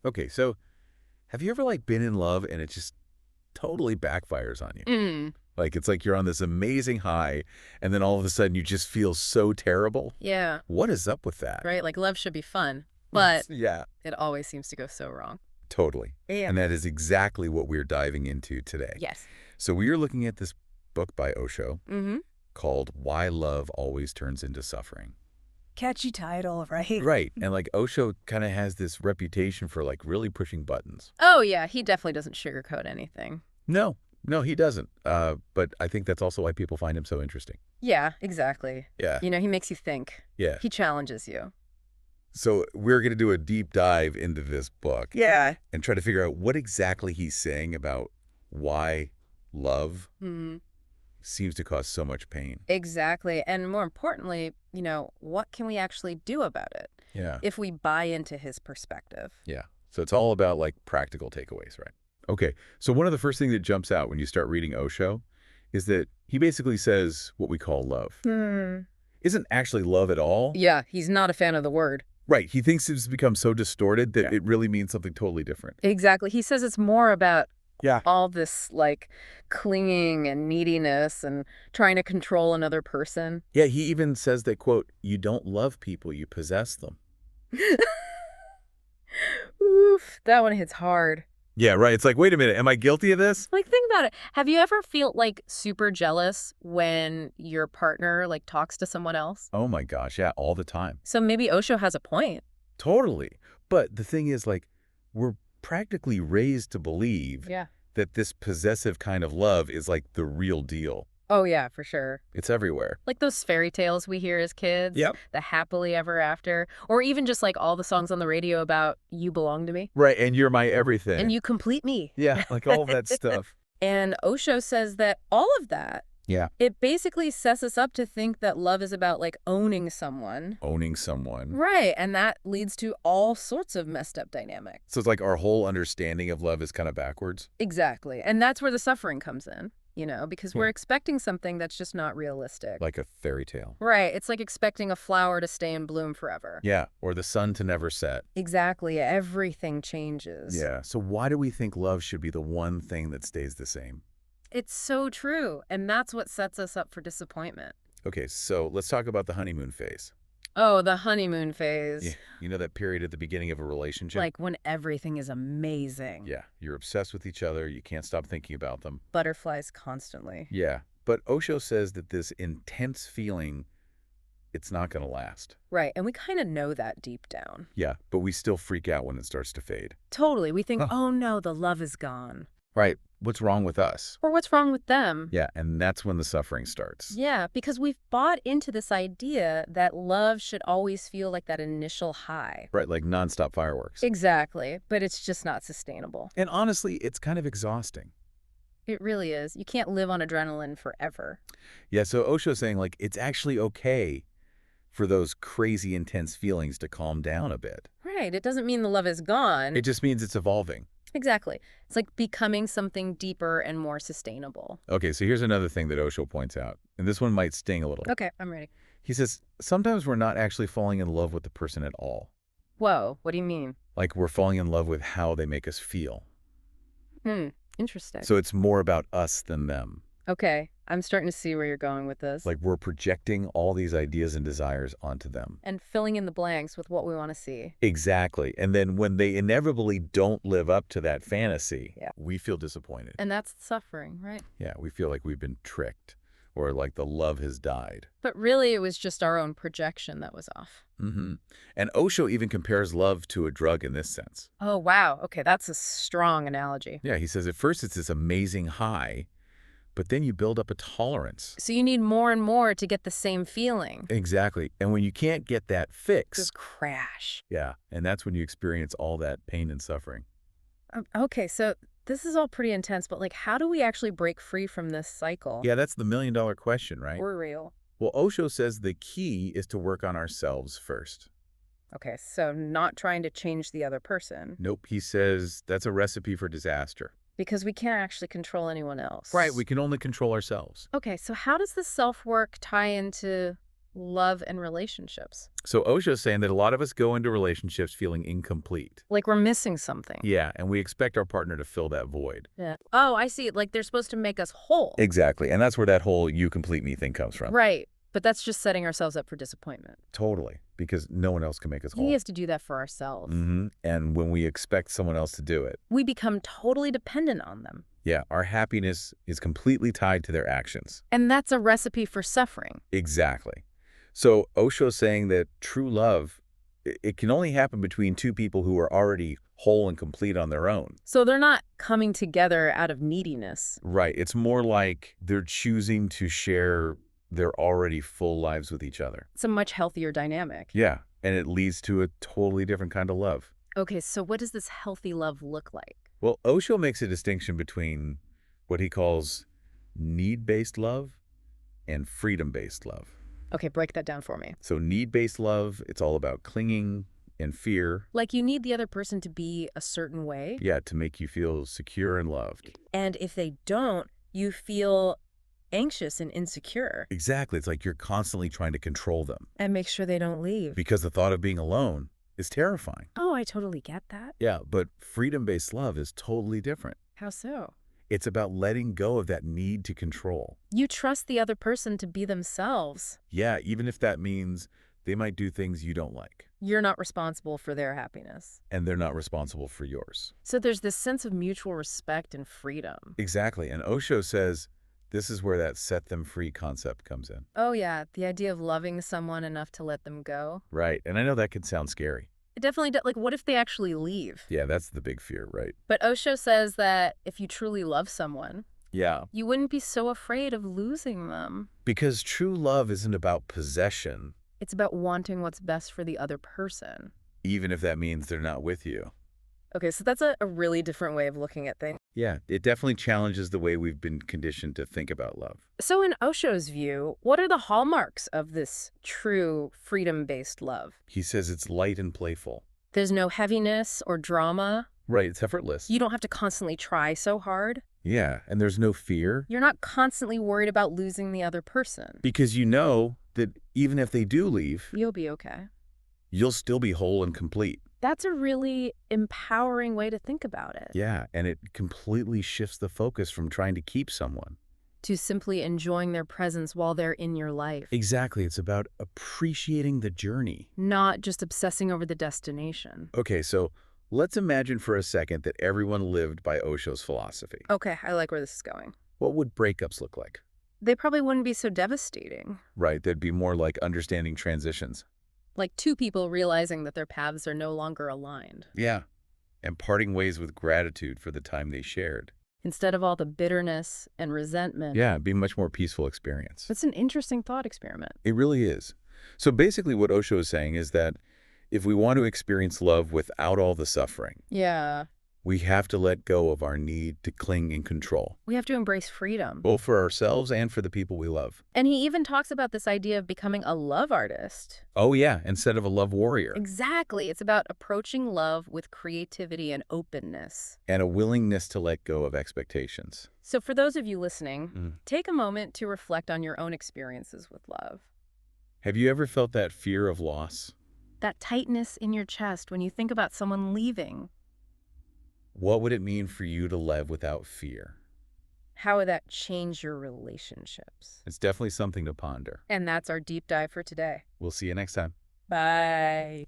Okay, so have you ever like been in love and it just totally backfires on you? Mm, Like it's like you're on this amazing high and then all of a sudden you just feel so terrible? yeah, What is up with that? right. Like love should be fun, but Yeah, it always seems to go so wrong. totally. Yeah. And that is exactly what we're diving into today. Yes. So we are looking at this book by Osho Mm-hmm. called Why Love Always Turns into Suffering. Catchy title, right? Right. And like Osho kind of has this reputation for like really pushing buttons. Oh, yeah. He definitely doesn't sugarcoat anything. No, no, he doesn't. But I think that's also why people find him so interesting. Yeah, exactly. Yeah, He makes you think. yeah. He challenges you. So we're going to do a deep dive into this book Yeah. and try to figure out what exactly he's saying about why love Hmm. seems to cause so much pain. Exactly. And more importantly, what can we actually do about it Yeah, if we buy into his perspective? yeah. So it's all about like practical takeaways, right? Okay, so one of the first things that jumps out when you start reading Osho is that he basically says what we call love isn't actually love at all. Yeah, he's not a fan of the word. Right, he thinks it's become so distorted that Yeah. it really means something totally different. Exactly. He says it's more about Yeah. all this like clinging and neediness and trying to control another person. Yeah, he even says that, quote, you don't love people, you possess them. Oof, that one hits hard. Yeah, right. It's like, wait a minute, am I guilty of this? Like, think about it. Have you ever felt like super jealous when your partner like talks to someone else? Oh my gosh, yeah, all the time. So maybe Osho has a point. Totally. But the thing is, like, we're practically raised to believe Yeah. that this possessive kind of love is like the real deal. Oh, yeah, for sure. It's everywhere. Like those fairy tales we hear as kids, Yep. the happily ever after, or even just like all the songs on the radio about you belong to me Right, and you're my everything. and you complete me. Yeah, like all that stuff. And Osho says that all of that, Yeah. it basically sets us up to think that love is about like owning someone. Owning someone. Right. And that leads to all sorts of messed up dynamics. So it's like our whole understanding of love is kind of backwards. Exactly. And that's where the suffering comes in, because we're Yeah. expecting something that's just not realistic. Like a fairy tale. Right. It's like expecting a flower to stay in bloom forever. Yeah, or the sun to never set. Exactly. Everything changes. Yeah, so why do we think love should be the one thing that stays the same? It's so true. And that's what sets us up for disappointment. Okay, so let's talk about the honeymoon phase. Oh, the honeymoon Yeah, phase. you know that period at the beginning of a relationship? Like when everything is amazing. Yeah, you're obsessed with each other, you can't stop thinking about them. Butterflies constantly. Yeah, but Osho says that this intense feeling, it's not going to last. Right. And we kind of know that deep down. Yeah, but we still freak out when it starts to fade. Totally. We think, Huh. oh no, the love is gone. Right, what's wrong with us? Or what's wrong with them? Yeah, and that's when the suffering starts. Yeah, because we've bought into this idea that love should always feel like that initial high. Right, like nonstop fireworks. Exactly. But it's just not sustainable. And honestly, it's kind of exhausting. It really is. You can't live on adrenaline forever. Yeah, so Osho's saying, like, it's actually okay for those crazy intense feelings to calm down a bit. Right. It doesn't mean the love is gone. It just means it's evolving. Exactly. It's like becoming something deeper and more sustainable. Okay, so here's another thing that Osho points out, and this one might sting a little. Okay, I'm ready. He says, sometimes we're not actually falling in love with the person at all. Whoa, what do you mean? Like, we're falling in love with how they make us feel. Interesting. So it's more about us than them. Okay, I'm starting to see where you're going with this. Like, we're projecting all these ideas and desires onto them. And filling in the blanks with what we want to see. Exactly. And then when they inevitably don't live up to that fantasy, Yeah. we feel disappointed. And that's suffering, right? Yeah, we feel like we've been tricked or like the love has died. But really, it was just our own projection that was off. And Osho even compares love to a drug in this sense. Oh, wow. Okay, that's a strong analogy. Yeah, he says at first it's this amazing high, but then you build up a tolerance. So you need more and more to get the same feeling. Exactly. And when you can't get that fix, Just crash. yeah, and that's when you experience all that pain and suffering. Okay, so this is all pretty intense, but like, how do we actually break free from this cycle? Yeah, that's the million-dollar question, right? We're real. Well, Osho says the key is to work on ourselves first. Okay, so not trying to change the other person. Nope, he says that's a recipe for disaster. Because we can't actually control anyone else. Right, we can only control ourselves. Okay, so how does the self-work tie into Love and relationships. So Osho's saying that a lot of us go into relationships feeling incomplete. Like we're missing something. Yeah, and we expect our partner to fill that void. Yeah. Oh, I see. Like they're supposed to make us whole. Exactly, and that's where that whole "you complete me" thing comes from. Right. But that's just setting ourselves up for disappointment. Totally, because no one else can make us whole. He has to do that for ourselves. And when we expect someone else to do it, We become totally dependent on them. yeah, our happiness is completely tied to their actions. And that's a recipe for suffering. Exactly. So Osho's saying that true love, it can only happen between two people who are already whole and complete on their own. So they're not coming together out of neediness. Right. It's more like they're choosing to share their already full lives with each other. It's a much healthier dynamic. Yeah. And it leads to a totally different kind of love. Okay, so what does this healthy love look like? Well, Osho makes a distinction between what he calls need-based love and freedom-based love. Okay, break that down for me. So need-based love, it's all about clinging and fear. Like you need the other person to be a certain way. Yeah, to make you feel secure and loved. And if they don't, you feel anxious and insecure. Exactly. It's like you're constantly trying to control them And make sure they don't leave. because the thought of being alone is terrifying. Oh, I totally get that. Yeah, but freedom-based love is totally different. How so? It's about letting go of that need to control. You trust the other person to be themselves. Yeah, even if that means they might do things you don't like, You're not responsible for their happiness. and they're not responsible for yours. So there's this sense of mutual respect and freedom. Exactly. And Osho says this is where that set them free concept comes in. Oh yeah, the idea of loving someone enough to let them go. Right. And I know that can sound scary. It definitely does. Like, what if they actually leave? Yeah, that's the big fear, right? But Osho says that if you truly love someone, Yeah. you wouldn't be so afraid of losing them. Because true love isn't about possession, It's about wanting what's best for the other person. even if that means they're not with you. Okay, so that's a really different way of looking at things. Yeah, it definitely challenges the way we've been conditioned to think about love. So in Osho's view, what are the hallmarks of this true freedom-based love? He says it's light and playful. There's no heaviness or drama. Right, it's effortless. You don't have to constantly try so hard. Yeah, and there's no fear. You're not constantly worried about losing the other person. Because you know that even if they do leave, You'll be okay. you'll still be whole and complete. That's a really empowering way to think about it. Yeah, and it completely shifts the focus from trying to keep someone. To simply enjoying their presence while they're in your life. Exactly, it's about appreciating the journey. Not just obsessing over the destination. Okay, so let's imagine for a second that everyone lived by Osho's philosophy. Okay, I like where this is going. What would breakups look like? They probably wouldn't be so devastating. Right, they'd be more like understanding transitions. Like two people realizing that their paths are no longer aligned. Yeah, and parting ways with gratitude for the time they shared. Instead of all the bitterness and resentment. Yeah, it'd be a much more peaceful experience. That's an interesting thought experiment. It really is. So basically what Osho is saying is that if we want to experience love without all the suffering, Yeah. we have to let go of our need to cling and control, We have to embrace freedom. both for ourselves and for the people we love. And he even talks about this idea of becoming a love artist. Oh yeah, instead of a love warrior. Exactly. It's about approaching love with creativity and openness. And a willingness to let go of expectations. So for those of you listening, take a moment to reflect on your own experiences with love. Have you ever felt that fear of loss? That tightness in your chest when you think about someone leaving. What would it mean for you to live without fear? How would that change your relationships? It's definitely something to ponder. And that's our deep dive for today. We'll see you next time. Bye.